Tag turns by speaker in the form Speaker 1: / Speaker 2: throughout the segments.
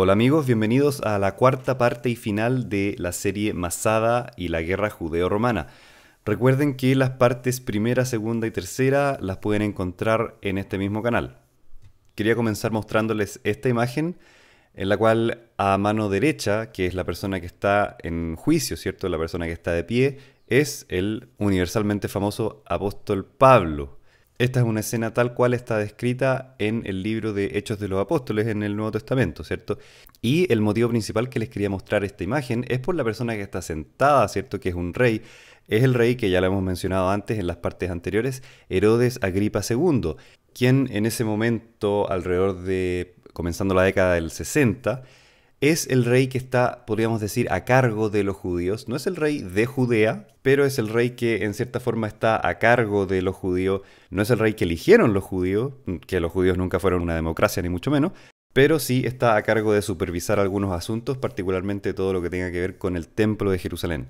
Speaker 1: Hola amigos, bienvenidos a la cuarta parte y final de la serie Masada y la Guerra Judeo-Romana. Recuerden que las partes primera, segunda y tercera las pueden encontrar en este mismo canal. Quería comenzar mostrándoles esta imagen en la cual a mano derecha, que es la persona que está en juicio, ¿cierto? La persona que está de pie, es el universalmente famoso apóstol Pablo. Esta es una escena tal cual está descrita en el libro de Hechos de los Apóstoles en el Nuevo Testamento, ¿cierto? Y el motivo principal que les quería mostrar esta imagen es por la persona que está sentada, ¿cierto? Que es un rey. Es el rey que ya lo hemos mencionado antes en las partes anteriores, Herodes Agripa II, quien en ese momento, alrededor de, comenzando la década del 60, es el rey que está, podríamos decir, a cargo de los judíos. No es el rey de Judea, pero es el rey que en cierta forma está a cargo de los judíos. No es el rey que eligieron los judíos, que los judíos nunca fueron una democracia ni mucho menos, pero sí está a cargo de supervisar algunos asuntos, particularmente todo lo que tenga que ver con el Templo de Jerusalén.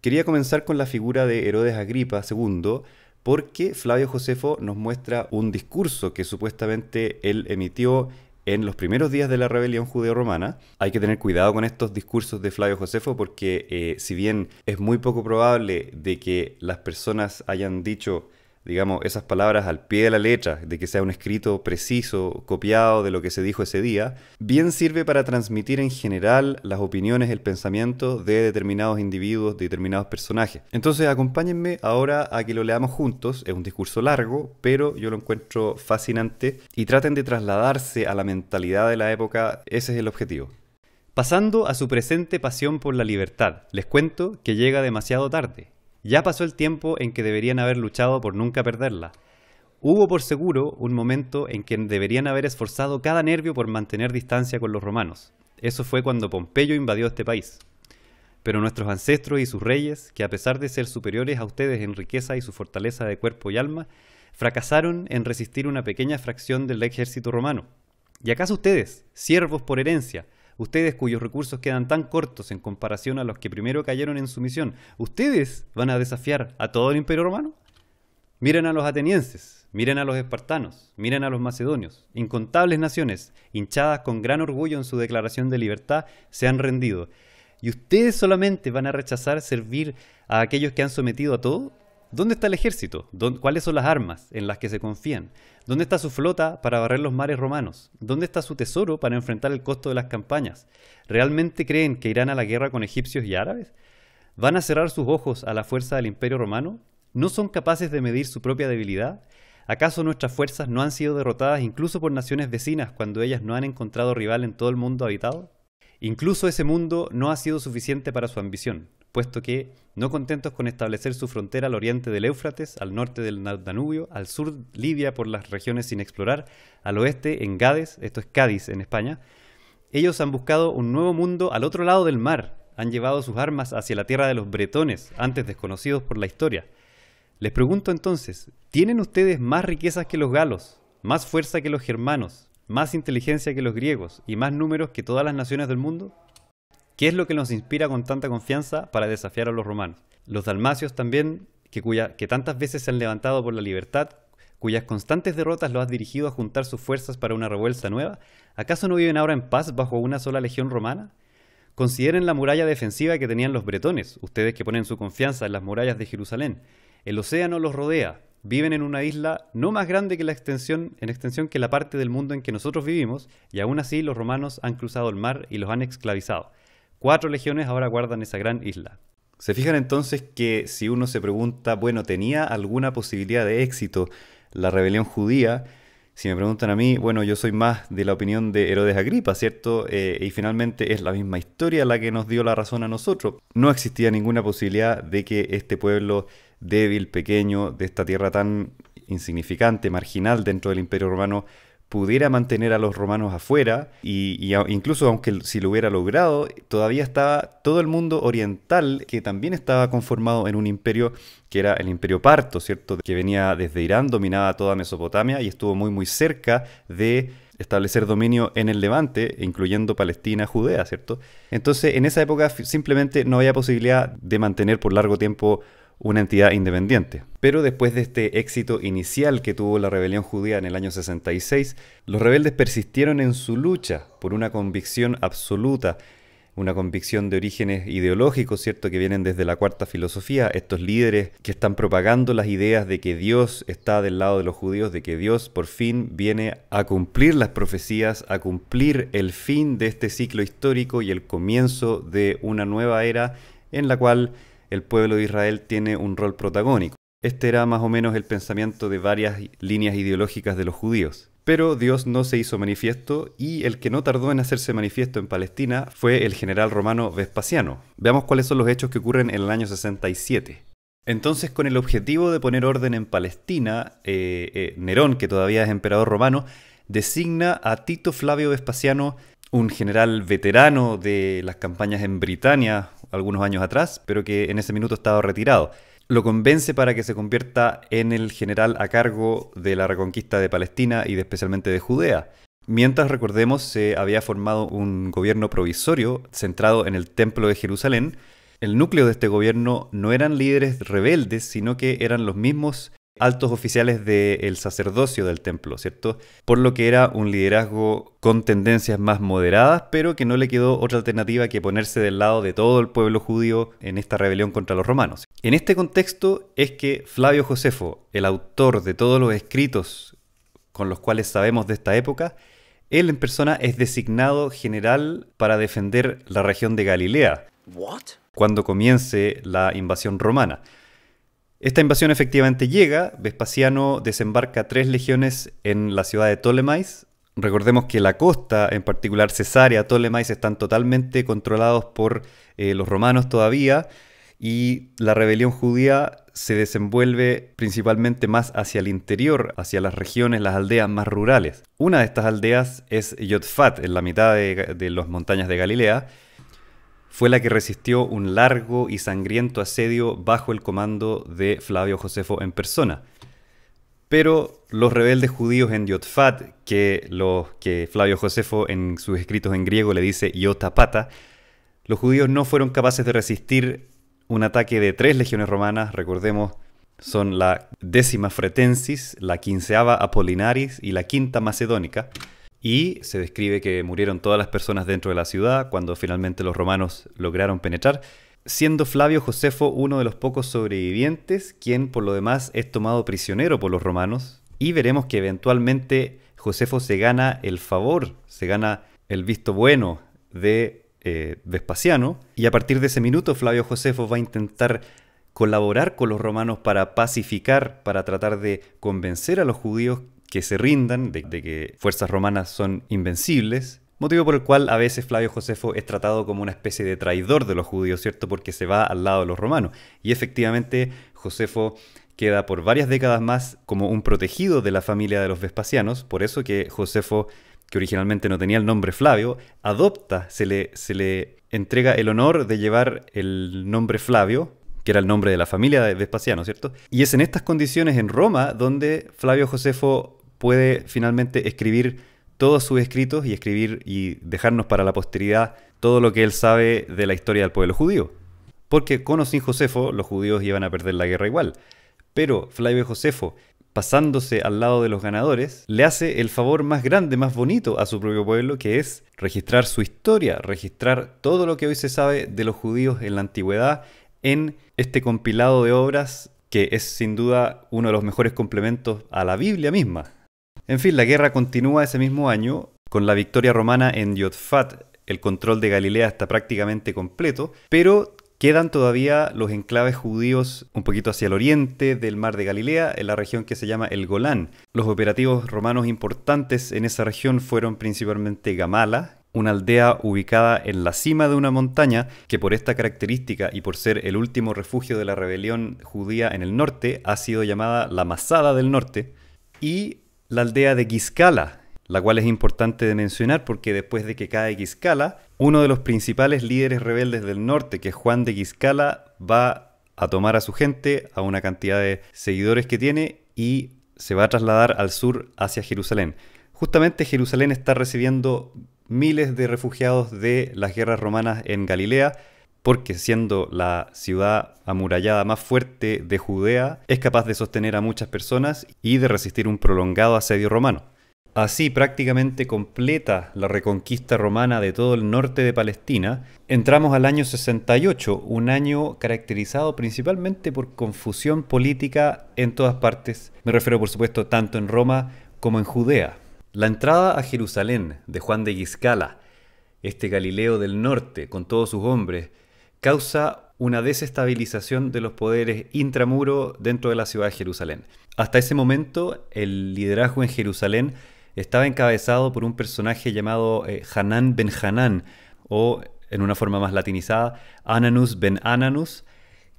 Speaker 1: Quería comenzar con la figura de Herodes Agripa II, porque Flavio Josefo nos muestra un discurso que supuestamente él emitió en los primeros días de la rebelión judeo-romana. Hay que tener cuidado con estos discursos de Flavio Josefo porque si bien es muy poco probable de que las personas hayan dicho, digamos, esas palabras al pie de la letra, de que sea un escrito preciso, copiado de lo que se dijo ese día, bien sirve para transmitir en general las opiniones, el pensamiento de determinados individuos, de determinados personajes. Entonces acompáñenme ahora a que lo leamos juntos. Es un discurso largo, pero yo lo encuentro fascinante y traten de trasladarse a la mentalidad de la época. Ese es el objetivo. Pasando a su presente pasión por la libertad, les cuento que llega demasiado tarde. Ya pasó el tiempo en que deberían haber luchado por nunca perderla. Hubo por seguro un momento en que deberían haber esforzado cada nervio por mantener distancia con los romanos. Eso fue cuando Pompeyo invadió este país. Pero nuestros ancestros y sus reyes, que a pesar de ser superiores a ustedes en riqueza y su fortaleza de cuerpo y alma, fracasaron en resistir una pequeña fracción del ejército romano. ¿Y acaso ustedes, siervos por herencia, ustedes cuyos recursos quedan tan cortos en comparación a los que primero cayeron en sumisión, ustedes van a desafiar a todo el imperio romano? Miren a los atenienses, miren a los espartanos, miren a los macedonios. Incontables naciones, hinchadas con gran orgullo en su declaración de libertad, se han rendido. ¿Y ustedes solamente van a rechazar servir a aquellos que han sometido a todo? ¿Dónde está el ejército? ¿Cuáles son las armas en las que se confían? ¿Dónde está su flota para barrer los mares romanos? ¿Dónde está su tesoro para enfrentar el costo de las campañas? ¿Realmente creen que irán a la guerra con egipcios y árabes? ¿Van a cerrar sus ojos a la fuerza del imperio romano? ¿No son capaces de medir su propia debilidad? ¿Acaso nuestras fuerzas no han sido derrotadas incluso por naciones vecinas cuando ellas no han encontrado rival en todo el mundo habitado? Incluso ese mundo no ha sido suficiente para su ambición, puesto que, no contentos con establecer su frontera al oriente del Éufrates, al norte del Danubio, al sur Libia por las regiones sin explorar, al oeste en Gades, esto es Cádiz en España, ellos han buscado un nuevo mundo al otro lado del mar, han llevado sus armas hacia la tierra de los bretones, antes desconocidos por la historia. Les pregunto entonces, ¿tienen ustedes más riquezas que los galos, más fuerza que los germanos, más inteligencia que los griegos y más números que todas las naciones del mundo? ¿Qué es lo que nos inspira con tanta confianza para desafiar a los romanos? Los dalmacios también, que tantas veces se han levantado por la libertad, cuyas constantes derrotas los han dirigido a juntar sus fuerzas para una revuelta nueva, ¿acaso no viven ahora en paz bajo una sola legión romana? Consideren la muralla defensiva que tenían los bretones, ustedes que ponen su confianza en las murallas de Jerusalén. El océano los rodea, viven en una isla no más grande que en extensión que la parte del mundo en que nosotros vivimos, y aún así los romanos han cruzado el mar y los han esclavizado. 4 legiones ahora guardan esa gran isla. Se fijan entonces que si uno se pregunta, bueno, ¿tenía alguna posibilidad de éxito la rebelión judía? Si me preguntan a mí, bueno, yo soy más de la opinión de Herodes Agripa, ¿cierto? Y finalmente es la misma historia la que nos dio la razón a nosotros. No existía ninguna posibilidad de que este pueblo débil, pequeño, de esta tierra tan insignificante, marginal dentro del Imperio Romano, pudiera mantener a los romanos afuera incluso aunque si lo hubiera logrado, todavía estaba todo el mundo oriental que también estaba conformado en un imperio que era el Imperio Parto, ¿cierto? Que venía desde Irán, dominaba toda Mesopotamia y estuvo muy cerca de establecer dominio en el Levante, incluyendo Palestina, Judea, ¿cierto? Entonces, en esa época simplemente no había posibilidad de mantener por largo tiempo una entidad independiente. Pero después de este éxito inicial que tuvo la rebelión judía en el año 66, los rebeldes persistieron en su lucha por una convicción absoluta, una convicción de orígenes ideológicos, ¿cierto?, que vienen desde la cuarta filosofía, estos líderes que están propagando las ideas de que Dios está del lado de los judíos, de que Dios por fin viene a cumplir las profecías, a cumplir el fin de este ciclo histórico y el comienzo de una nueva era en la cual el pueblo de Israel tiene un rol protagónico. Este era más o menos el pensamiento de varias líneas ideológicas de los judíos. Pero Dios no se hizo manifiesto y el que no tardó en hacerse manifiesto en Palestina fue el general romano Vespasiano. Veamos cuáles son los hechos que ocurren en el año 67. Entonces, con el objetivo de poner orden en Palestina, Nerón, que todavía es emperador romano, designa a Tito Flavio Vespasiano, un general veterano de las campañas en Britania algunos años atrás, pero que en ese minuto estaba retirado. Lo convence para que se convierta en el general a cargo de la reconquista de Palestina y especialmente de Judea. Mientras, recordemos, se había formado un gobierno provisorio centrado en el Templo de Jerusalén. El núcleo de este gobierno no eran líderes rebeldes, sino que eran los mismos altos oficiales del sacerdocio del templo, ¿cierto? Por lo que era un liderazgo con tendencias más moderadas, pero que no le quedó otra alternativa que ponerse del lado de todo el pueblo judío en esta rebelión contra los romanos. En este contexto es que Flavio Josefo, el autor de todos los escritos con los cuales sabemos de esta época, él en persona es designado general para defender la región de Galilea.
Speaker 2: What?
Speaker 1: Cuando comience la invasión romana. Esta invasión efectivamente llega. Vespasiano desembarca 3 legiones en la ciudad de Ptolemais. Recordemos que la costa, en particular Cesarea, Ptolemais, están totalmente controlados por los romanos todavía, y la rebelión judía se desenvuelve principalmente más hacia el interior, hacia las regiones, las aldeas más rurales. Una de estas aldeas es Yotfat, en la mitad de las montañas de Galilea. Fue la que resistió un largo y sangriento asedio bajo el comando de Flavio Josefo en persona. Pero los rebeldes judíos en Yotfat, que Flavio Josefo en sus escritos en griego le dice Iotapata, los judíos no fueron capaces de resistir un ataque de 3 legiones romanas. Recordemos, son la 10ª Fretensis, la 15ª Apolinaris y la 5ª Macedónica. Y se describe que murieron todas las personas dentro de la ciudad cuando finalmente los romanos lograron penetrar, siendo Flavio Josefo uno de los pocos sobrevivientes, quien por lo demás es tomado prisionero por los romanos. Y veremos que eventualmente Josefo se gana el favor, se gana el visto bueno de Vespasiano, y a partir de ese minuto Flavio Josefo va a intentar colaborar con los romanos para pacificar, para tratar de convencer a los judíos que se rindan, de que fuerzas romanas son invencibles, motivo por el cual a veces Flavio Josefo es tratado como una especie de traidor de los judíos, ¿cierto? Porque se va al lado de los romanos. Y efectivamente Josefo queda por varias décadas más como un protegido de la familia de los Vespasianos, por eso que Josefo, que originalmente no tenía el nombre Flavio, adopta, se le entrega el honor de llevar el nombre Flavio, que era el nombre de la familia de Vespasiano, ¿cierto? Y es en estas condiciones en Roma donde Flavio Josefo puede finalmente escribir todos sus escritos y escribir y dejarnos para la posteridad todo lo que él sabe de la historia del pueblo judío. Porque con o sin Josefo, los judíos iban a perder la guerra igual. Pero Flavio Josefo, pasándose al lado de los ganadores, le hace el favor más grande, más bonito a su propio pueblo, que es registrar su historia, registrar todo lo que hoy se sabe de los judíos en la antigüedad en este compilado de obras que es sin duda uno de los mejores complementos a la Biblia misma. En fin, la guerra continúa ese mismo año. Con la victoria romana en Yotfat, el control de Galilea está prácticamente completo, pero quedan todavía los enclaves judíos un poquito hacia el oriente del mar de Galilea, en la región que se llama el Golán. Los operativos romanos importantes en esa región fueron principalmente Gamala, una aldea ubicada en la cima de una montaña que por esta característica y por ser el último refugio de la rebelión judía en el norte ha sido llamada la Masada del Norte, y la aldea de Giscala, la cual es importante de mencionar porque después de que cae Giscala, uno de los principales líderes rebeldes del norte, que es Juan de Giscala, va a tomar a su gente, a una cantidad de seguidores que tiene, y se va a trasladar al sur hacia Jerusalén. Justamente Jerusalén está recibiendo miles de refugiados de las guerras romanas en Galilea, porque siendo la ciudad amurallada más fuerte de Judea, es capaz de sostener a muchas personas y de resistir un prolongado asedio romano. Así prácticamente completa la reconquista romana de todo el norte de Palestina. Entramos al año 68, un año caracterizado principalmente por confusión política en todas partes. Me refiero, por supuesto, tanto en Roma como en Judea. La entrada a Jerusalén de Juan de Guiscala, este Galileo del norte con todos sus hombres, causa una desestabilización de los poderes intramuro dentro de la ciudad de Jerusalén. Hasta ese momento, el liderazgo en Jerusalén estaba encabezado por un personaje llamado Hanán ben Hanán, o en una forma más latinizada, Ananus ben Ananus,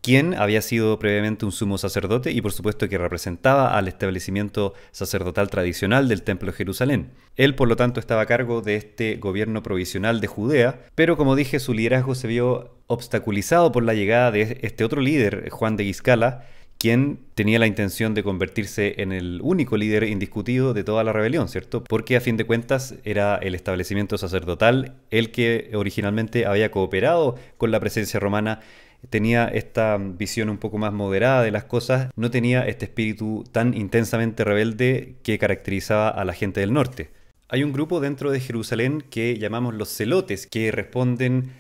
Speaker 1: quien había sido previamente un sumo sacerdote y por supuesto que representaba al establecimiento sacerdotal tradicional del Templo de Jerusalén. Él, por lo tanto, estaba a cargo de este gobierno provisional de Judea, pero como dije, su liderazgo se vio obstaculizado por la llegada de este otro líder, Juan de Guiscala, quien tenía la intención de convertirse en el único líder indiscutido de toda la rebelión, ¿cierto? Porque a fin de cuentas era el establecimiento sacerdotal el que originalmente había cooperado con la presencia romana, tenía esta visión un poco más moderada de las cosas, no tenía este espíritu tan intensamente rebelde que caracterizaba a la gente del norte. Hay un grupo dentro de Jerusalén que llamamos los celotes, que responden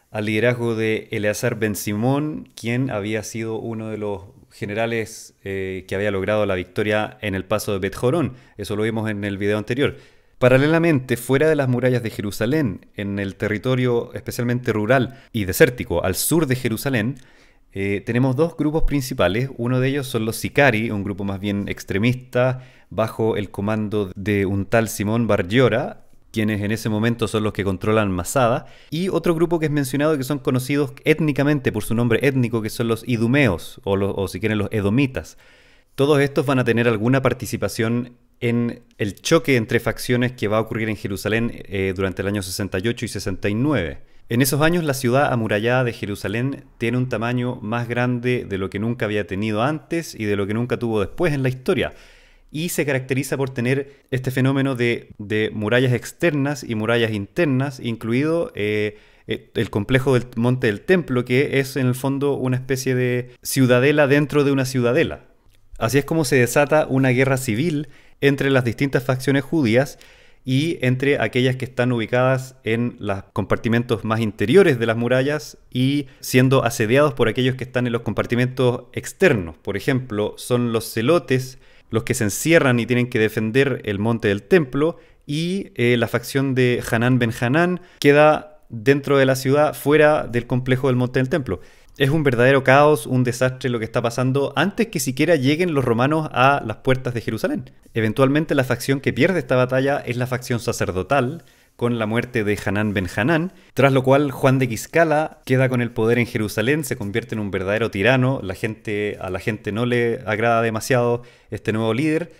Speaker 1: al liderazgo de Eleazar ben Simón, quien había sido uno de los generales que había logrado la victoria en el paso de Bet Jorón. Eso lo vimos en el video anterior. Paralelamente, fuera de las murallas de Jerusalén, en el territorio especialmente rural y desértico al sur de Jerusalén, tenemos dos grupos principales. Uno de ellos son los Sicari, un grupo más bien extremista bajo el comando de un tal Simón Bar Giora, quienes en ese momento son los que controlan Masada, y otro grupo que es mencionado que son conocidos étnicamente por su nombre étnico, que son los idumeos, o si quieren los edomitas. Todos estos van a tener alguna participación en el choque entre facciones que va a ocurrir en Jerusalén durante el año 68 y 69. En esos años la ciudad amurallada de Jerusalén tiene un tamaño más grande de lo que nunca había tenido antes y de lo que nunca tuvo después en la historia. Y se caracteriza por tener este fenómeno de murallas externas y murallas internas, incluido el complejo del Monte del Templo, que es en el fondo una especie de ciudadela dentro de una ciudadela. Así es como se desata una guerra civil entre las distintas facciones judías y entre aquellas que están ubicadas en los compartimentos más interiores de las murallas y siendo asediados por aquellos que están en los compartimentos externos. Por ejemplo, son los celotes los que se encierran y tienen que defender el monte del templo, y la facción de Hanán ben Hanán queda dentro de la ciudad, fuera del complejo del monte del templo. Es un verdadero caos, un desastre lo que está pasando antes que siquiera lleguen los romanos a las puertas de Jerusalén. Eventualmente la facción que pierde esta batalla es la facción sacerdotal, con la muerte de Hanán ben Hanán, tras lo cual Juan de Guiscala queda con el poder en Jerusalén, se convierte en un verdadero tirano, a la gente no le agrada demasiado este nuevo líder,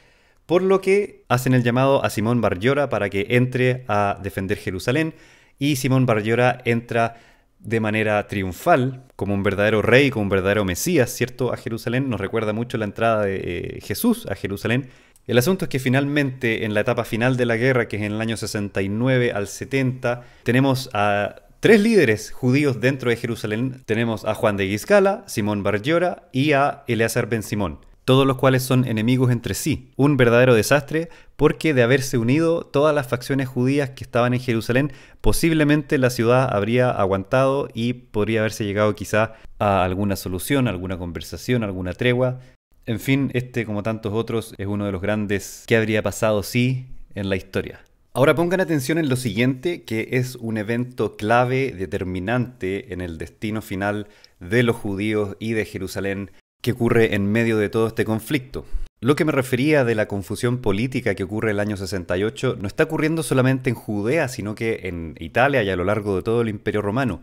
Speaker 1: por lo que hacen el llamado a Simón Bar Giora para que entre a defender Jerusalén, y Simón Bar Giora entra de manera triunfal, como un verdadero rey, como un verdadero mesías, ¿cierto?, a Jerusalén. Nos recuerda mucho la entrada de Jesús a Jerusalén. El asunto es que finalmente, en la etapa final de la guerra, que es en el año 69 al 70, tenemos a tres líderes judíos dentro de Jerusalén. Tenemos a Juan de Guiscala, Simón Bar Giora y a Eleazar ben Simón, todos los cuales son enemigos entre sí. Un verdadero desastre, porque de haberse unido todas las facciones judías que estaban en Jerusalén, posiblemente la ciudad habría aguantado y podría haberse llegado quizá a alguna solución, alguna conversación, alguna tregua. En fin, este, como tantos otros, es uno de los grandes ¿qué habría pasado si? En la historia. Ahora pongan atención en lo siguiente, que es un evento clave, determinante en el destino final de los judíos y de Jerusalén, que ocurre en medio de todo este conflicto. Lo que me refería de la confusión política que ocurre el año 68 no está ocurriendo solamente en Judea, sino que en Italia y a lo largo de todo el Imperio Romano.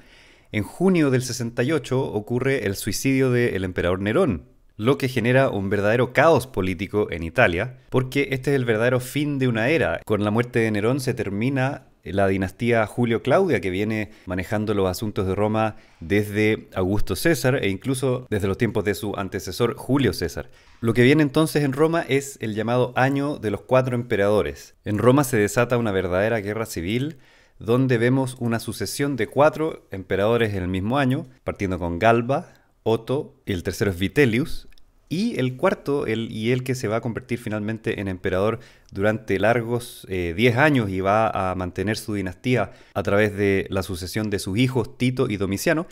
Speaker 1: En junio del 68 ocurre el suicidio del emperador Nerón, lo que genera un verdadero caos político en Italia, porque este es el verdadero fin de una era. Con la muerte de Nerón se termina la dinastía Julio-Claudia, que viene manejando los asuntos de Roma desde Augusto César e incluso desde los tiempos de su antecesor Julio César. Lo que viene entonces en Roma es el llamado Año de los Cuatro Emperadores. En Roma se desata una verdadera guerra civil, donde vemos una sucesión de 4 emperadores en el mismo año, partiendo con Galba, Otto, y el tercero es Vitellius, y el cuarto, el que se va a convertir finalmente en emperador durante largos 10 años y va a mantener su dinastía a través de la sucesión de sus hijos Tito y Domiciano,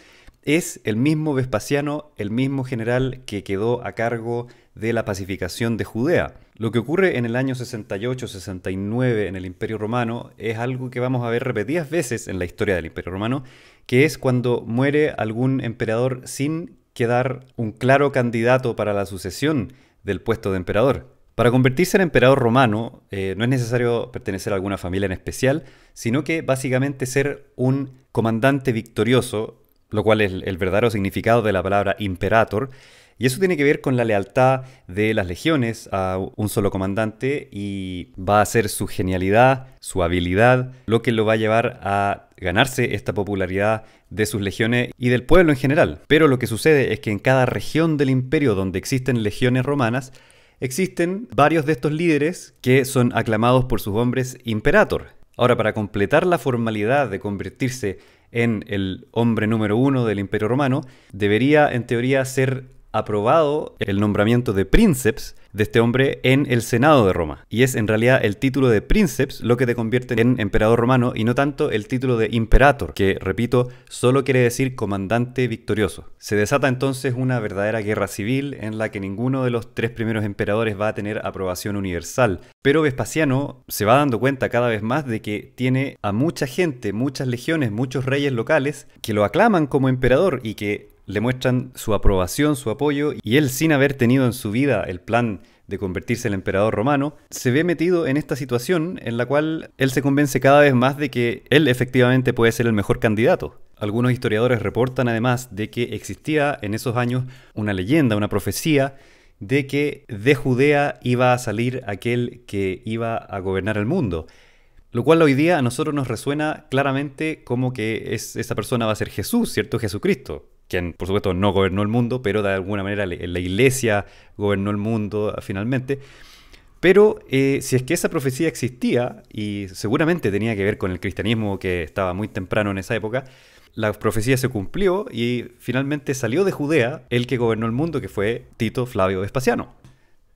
Speaker 1: es el mismo Vespasiano, el mismo general que quedó a cargo de la pacificación de Judea. Lo que ocurre en el año 68-69 en el Imperio Romano es algo que vamos a ver repetidas veces en la historia del Imperio Romano, que es cuando muere algún emperador sin quedar un claro candidato para la sucesión del puesto de emperador. Para convertirse en emperador romano no es necesario pertenecer a alguna familia en especial, sino que básicamente ser un comandante victorioso, lo cual es el verdadero significado de la palabra imperator, y eso tiene que ver con la lealtad de las legiones a un solo comandante y va a ser su genialidad, su habilidad, lo que lo va a llevar a ganarse esta popularidad de sus legiones y del pueblo en general. Pero lo que sucede es que en cada región del imperio donde existen legiones romanas, existen varios de estos líderes que son aclamados por sus hombres imperator. Ahora, para completar la formalidad de convertirse en el hombre número 1 del Imperio Romano, debería en teoría ser aprobado el nombramiento de princeps de este hombre en el Senado de Roma. Y es en realidad el título de princeps lo que te convierte en emperador romano y no tanto el título de imperator, que, repito, solo quiere decir comandante victorioso. Se desata entonces una verdadera guerra civil en la que ninguno de los 3 primeros emperadores va a tener aprobación universal. Pero Vespasiano se va dando cuenta cada vez más de que tiene a mucha gente, muchas legiones, muchos reyes locales que lo aclaman como emperador y que le muestran su aprobación, su apoyo, y él, sin haber tenido en su vida el plan de convertirse en emperador romano, se ve metido en esta situación en la cual él se convence cada vez más de que él efectivamente puede ser el mejor candidato. Algunos historiadores reportan además de que existía en esos años una leyenda, una profecía, de que de Judea iba a salir aquel que iba a gobernar el mundo. Lo cual hoy día a nosotros nos resuena claramente como que esa persona va a ser Jesús, ¿cierto? Jesucristo, quien por supuesto no gobernó el mundo, pero de alguna manera la iglesia gobernó el mundo finalmente. Pero si es que esa profecía existía, y seguramente tenía que ver con el cristianismo que estaba muy temprano en esa época, la profecía se cumplió y finalmente salió de Judea el que gobernó el mundo, que fue Tito Flavio Vespasiano.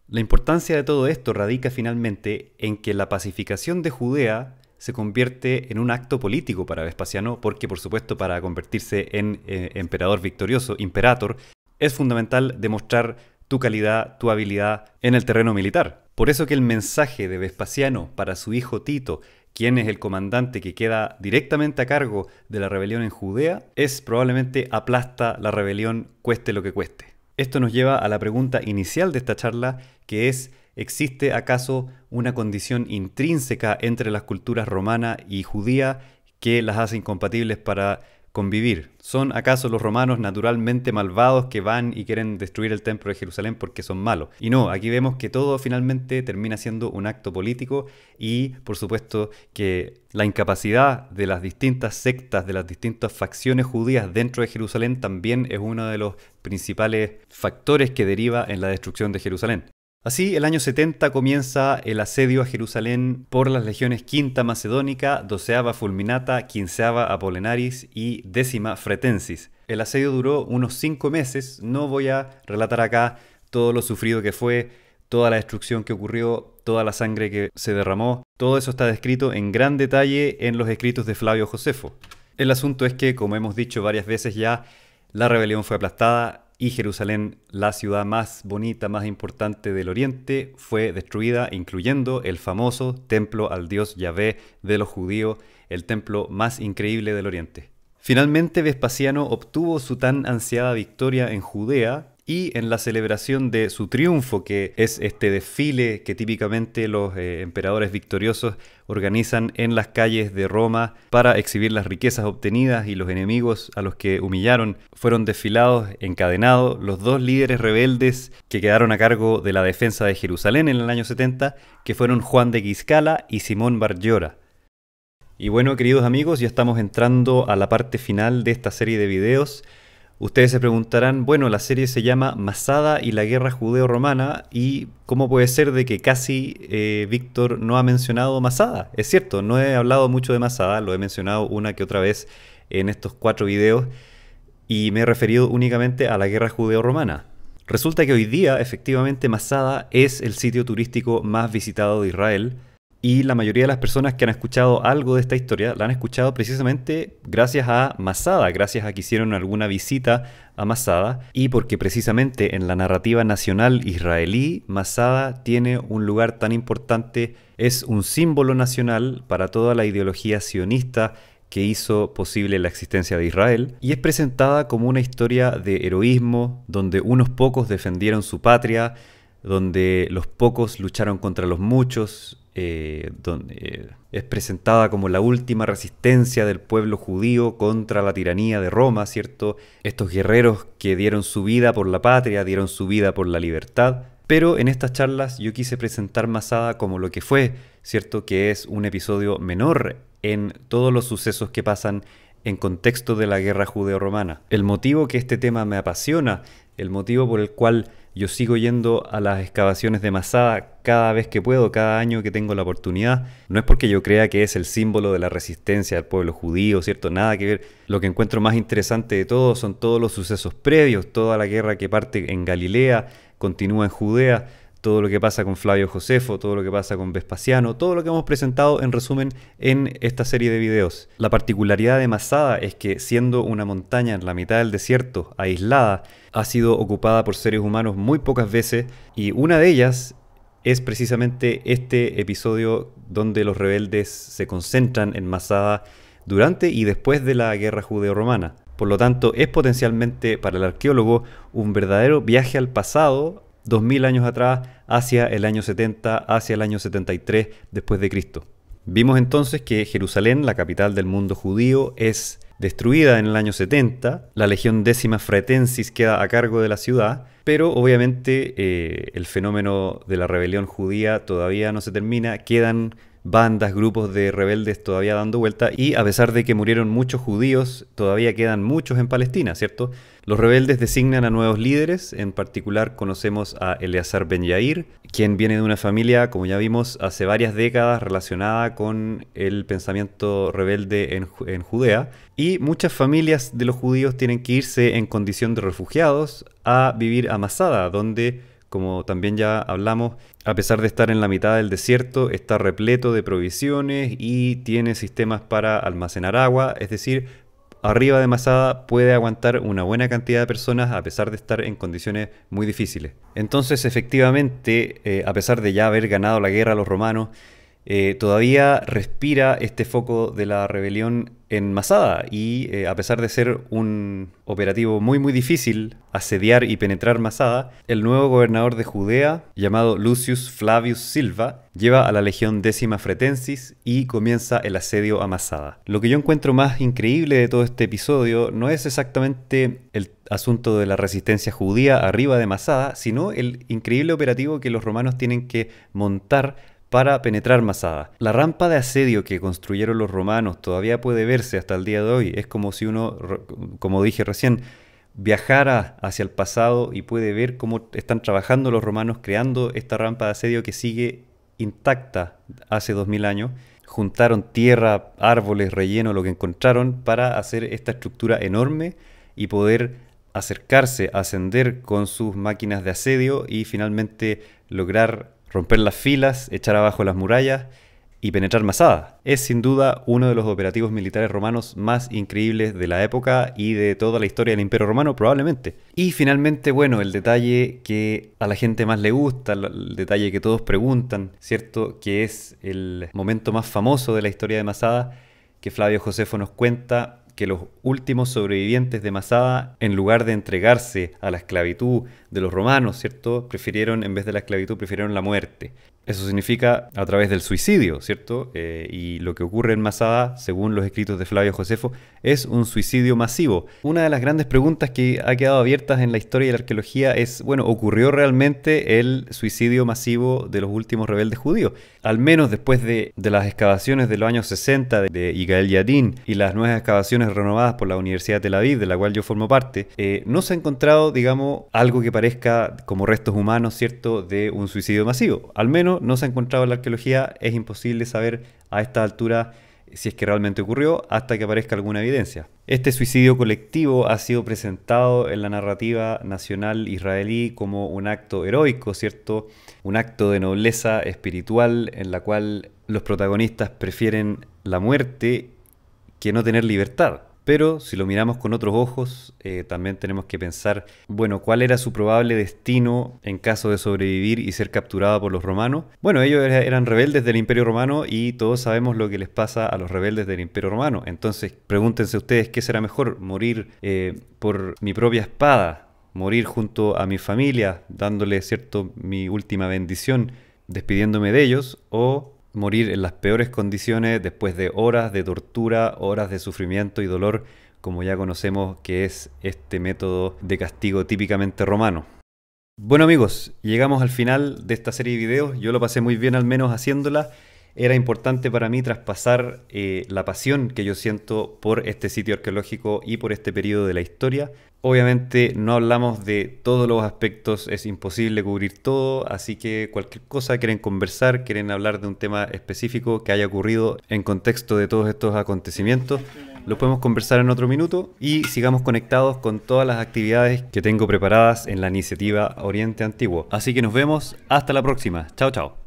Speaker 1: La importancia de todo esto radica finalmente en que la pacificación de Judea se convierte en un acto político para Vespasiano, porque por supuesto para convertirse en emperador victorioso, imperator, es fundamental demostrar tu calidad, tu habilidad en el terreno militar. Por eso que el mensaje de Vespasiano para su hijo Tito, quien es el comandante que queda directamente a cargo de la rebelión en Judea, es probablemente aplasta la rebelión cueste lo que cueste. Esto nos lleva a la pregunta inicial de esta charla, que es: ¿existe acaso una condición intrínseca entre las culturas romana y judía que las hace incompatibles para convivir? ¿Son acaso los romanos naturalmente malvados que van y quieren destruir el templo de Jerusalén porque son malos? Y no, aquí vemos que todo finalmente termina siendo un acto político y por supuesto que la incapacidad de las distintas sectas, de las distintas facciones judías dentro de Jerusalén también es uno de los principales factores que deriva en la destrucción de Jerusalén. Así, el año 70 comienza el asedio a Jerusalén por las legiones Quinta Macedónica, Doceava Fulminata, Quinceava Apolenaris y Décima Fretensis. El asedio duró unos 5 meses, no voy a relatar acá todo lo sufrido que fue, toda la destrucción que ocurrió, toda la sangre que se derramó, todo eso está descrito en gran detalle en los escritos de Flavio Josefo. El asunto es que, como hemos dicho varias veces ya, la rebelión fue aplastada y Jerusalén, la ciudad más bonita, más importante del Oriente, fue destruida, incluyendo el famoso templo al dios Yahvé de los judíos, el templo más increíble del Oriente. Finalmente, Vespasiano obtuvo su tan ansiada victoria en Judea y en la celebración de su triunfo, que es este desfile que típicamente los emperadores victoriosos organizan en las calles de Roma para exhibir las riquezas obtenidas y los enemigos a los que humillaron, fueron desfilados, encadenados, los 2 líderes rebeldes que quedaron a cargo de la defensa de Jerusalén en el año 70, que fueron Juan de Guiscala y Simón Bar Giora. Y bueno, queridos amigos, ya estamos entrando a la parte final de esta serie de videos. Ustedes se preguntarán, bueno, la serie se llama Masada y la guerra judeo-romana, y ¿cómo puede ser de que casi Víctor no ha mencionado Masada? Es cierto, no he hablado mucho de Masada, lo he mencionado una que otra vez en estos 4 videos, y me he referido únicamente a la guerra judeo-romana. Resulta que hoy día, efectivamente, Masada es el sitio turístico más visitado de Israel, y la mayoría de las personas que han escuchado algo de esta historia la han escuchado precisamente gracias a Masada, gracias a que hicieron alguna visita a Masada, y porque precisamente en la narrativa nacional israelí, Masada tiene un lugar tan importante, es un símbolo nacional para toda la ideología sionista que hizo posible la existencia de Israel, y es presentada como una historia de heroísmo, donde unos pocos defendieron su patria, donde los pocos lucharon contra los muchos, es presentada como la última resistencia del pueblo judío contra la tiranía de Roma, ¿cierto? Estos guerreros que dieron su vida por la patria, dieron su vida por la libertad. Pero en estas charlas yo quise presentar Masada como lo que fue, ¿cierto? Que es un episodio menor en todos los sucesos que pasan en contexto de la guerra judeo-romana. El motivo que este tema me apasiona, el motivo por el cual yo sigo yendo a las excavaciones de Masada cada vez que puedo, cada año que tengo la oportunidad, no es porque yo crea que es el símbolo de la resistencia del pueblo judío, ¿cierto? Nada que ver. Lo que encuentro más interesante de todo son todos los sucesos previos, toda la guerra que parte en Galilea, continúa en Judea, todo lo que pasa con Flavio Josefo, todo lo que pasa con Vespasiano, todo lo que hemos presentado en resumen en esta serie de videos. La particularidad de Masada es que, siendo una montaña en la mitad del desierto, aislada, ha sido ocupada por seres humanos muy pocas veces, y una de ellas es precisamente este episodio donde los rebeldes se concentran en Masada durante y después de la guerra judeo-romana. Por lo tanto, es potencialmente para el arqueólogo un verdadero viaje al pasado, 2000 años atrás, hacia el año 70, hacia el año 73 después de Cristo. Vimos entonces que Jerusalén, la capital del mundo judío, es destruida en el año 70, la legión décima Fretensis queda a cargo de la ciudad, pero obviamente el fenómeno de la rebelión judía todavía no se termina, quedan bandas, grupos de rebeldes todavía dando vuelta, y a pesar de que murieron muchos judíos, todavía quedan muchos en Palestina, ¿cierto? Los rebeldes designan a nuevos líderes, en particular conocemos a Eleazar Ben Yair, quien viene de una familia, como ya vimos, hace varias décadas relacionada con el pensamiento rebelde en Judea, y muchas familias de los judíos tienen que irse en condición de refugiados a vivir a Masada, donde, como también ya hablamos, a pesar de estar en la mitad del desierto, está repleto de provisiones y tiene sistemas para almacenar agua, es decir, arriba de Masada puede aguantar una buena cantidad de personas a pesar de estar en condiciones muy difíciles. Entonces, efectivamente, a pesar de ya haber ganado la guerra a los romanos, todavía respira este foco de la rebelión en Masada, y a pesar de ser un operativo muy difícil asediar y penetrar Masada, el nuevo gobernador de Judea, llamado Lucius Flavius Silva, lleva a la legión décima Fretensis y comienza el asedio a Masada. Lo que yo encuentro más increíble de todo este episodio no es exactamente el asunto de la resistencia judía arriba de Masada, sino el increíble operativo que los romanos tienen que montar para penetrar Masada. La rampa de asedio que construyeron los romanos todavía puede verse hasta el día de hoy. Es como si uno, como dije recién, viajara hacia el pasado y puede ver cómo están trabajando los romanos creando esta rampa de asedio que sigue intacta hace 2000 años. Juntaron tierra, árboles, relleno, lo que encontraron para hacer esta estructura enorme y poder acercarse, ascender con sus máquinas de asedio y finalmente lograr romper las filas, echar abajo las murallas y penetrar Masada. Es sin duda uno de los operativos militares romanos más increíbles de la época y de toda la historia del Imperio Romano probablemente. Y finalmente, bueno, el detalle que a la gente más le gusta, el detalle que todos preguntan, ¿cierto? Que es el momento más famoso de la historia de Masada, que Flavio Josefo nos cuenta que los últimos sobrevivientes de Masada, en lugar de entregarse a la esclavitud de los romanos, ¿cierto? Prefirieron, en vez de la esclavitud, prefirieron la muerte. Eso significa a través del suicidio, ¿cierto? Y lo que ocurre en Masada, según los escritos de Flavio Josefo, es un suicidio masivo. Una de las grandes preguntas que ha quedado abiertas en la historia de la arqueología es, bueno, ¿ocurrió realmente el suicidio masivo de los últimos rebeldes judíos? Al menos después de las excavaciones de los años 60 de Yigael Yadin y las nuevas excavaciones renovadas por la Universidad de Tel Aviv, de la cual yo formo parte, no se ha encontrado, digamos, algo que parezca como restos humanos, ¿cierto?, de un suicidio masivo. Al menos no se ha encontrado en la arqueología, es imposible saber a esta altura si es que realmente ocurrió hasta que aparezca alguna evidencia. Este suicidio colectivo ha sido presentado en la narrativa nacional israelí como un acto heroico, ¿cierto? Un acto de nobleza espiritual en la cual los protagonistas prefieren la muerte que no tener libertad. Pero si lo miramos con otros ojos, también tenemos que pensar, bueno, ¿cuál era su probable destino en caso de sobrevivir y ser capturado por los romanos? Bueno, ellos eran rebeldes del Imperio Romano y todos sabemos lo que les pasa a los rebeldes del Imperio Romano. Entonces, pregúntense ustedes, ¿qué será mejor? ¿Morir por mi propia espada? ¿Morir junto a mi familia, dándole, cierto, mi última bendición, despidiéndome de ellos? ¿O morir en las peores condiciones después de horas de tortura, horas de sufrimiento y dolor, como ya conocemos que es este método de castigo típicamente romano? Bueno amigos, llegamos al final de esta serie de videos. Yo lo pasé muy bien, al menos haciéndola. Era importante para mí traspasar la pasión que yo siento por este sitio arqueológico y por este periodo de la historia. Obviamente no hablamos de todos los aspectos, es imposible cubrir todo, así que cualquier cosa, quieren conversar, quieren hablar de un tema específico que haya ocurrido en contexto de todos estos acontecimientos, lo podemos conversar en otro minuto y sigamos conectados con todas las actividades que tengo preparadas en la iniciativa Oriente Antiguo. Así que nos vemos, hasta la próxima. Chao, chao.